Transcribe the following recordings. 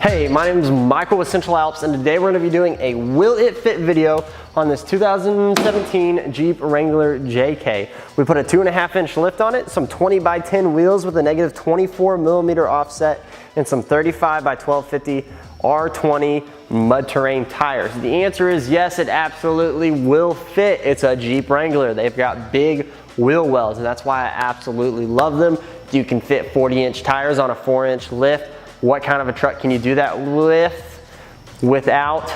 Hey, my name is Michael with Central Alps, and today we're going to be doing a Will It Fit video on this 2017 Jeep Wrangler JK. We put a 2.5-inch lift on it, some 20x10 wheels with a negative 24mm offset, and some 35x1250 R20 mud terrain tires. The answer is yes, it absolutely will fit. It's a Jeep Wrangler. They've got big wheel wells, and that's why I absolutely love them. You can fit 40-inch tires on a 4-inch lift. What kind of a truck can you do that with without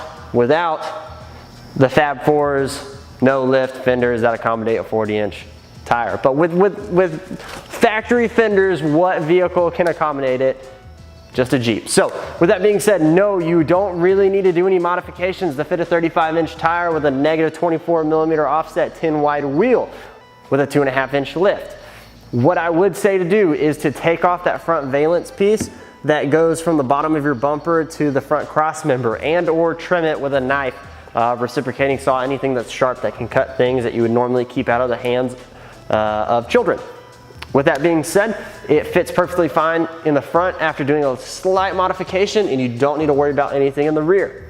the Fab Fours, no lift fenders that accommodate a 40-inch tire? But with factory fenders, what vehicle can accommodate it? Just a Jeep. So with that being said, no, you don't really need to do any modifications to fit a 35-inch tire with a negative 24mm offset 10-wide wheel with a 2.5-inch lift. What I would say to do is to take off that front valence piece that goes from the bottom of your bumper to the front cross member, and or trim it with a knife, reciprocating saw, anything that's sharp that can cut things that you would normally keep out of the hands of children. With that being said, it fits perfectly fine in the front after doing a slight modification, and you don't need to worry about anything in the rear.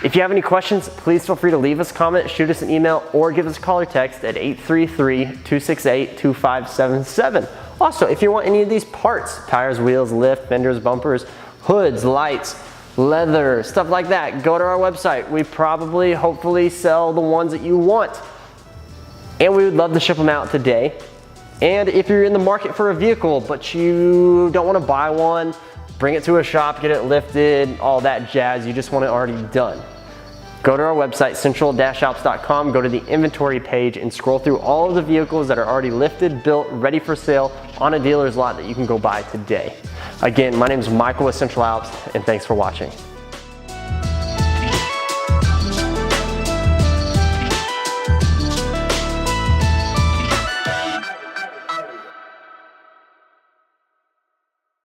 If you have any questions, please feel free to leave us a comment, shoot us an email, or give us a call or text at 833-268-2577. Also, if you want any of these parts, tires, wheels, lift, fenders, bumpers, hoods, lights, leather, stuff like that, go to our website. We probably, hopefully, sell the ones that you want. And we would love to ship them out today. And if you're in the market for a vehicle, but you don't want to buy one, bring it to a shop, get it lifted, all that jazz, you just want it already done, go to our website, central-alps.com, go to the inventory page and scroll through all of the vehicles that are already lifted, built, ready for sale on a dealer's lot that you can go buy today. Again, my name is Michael with Central Alps, and thanks for watching.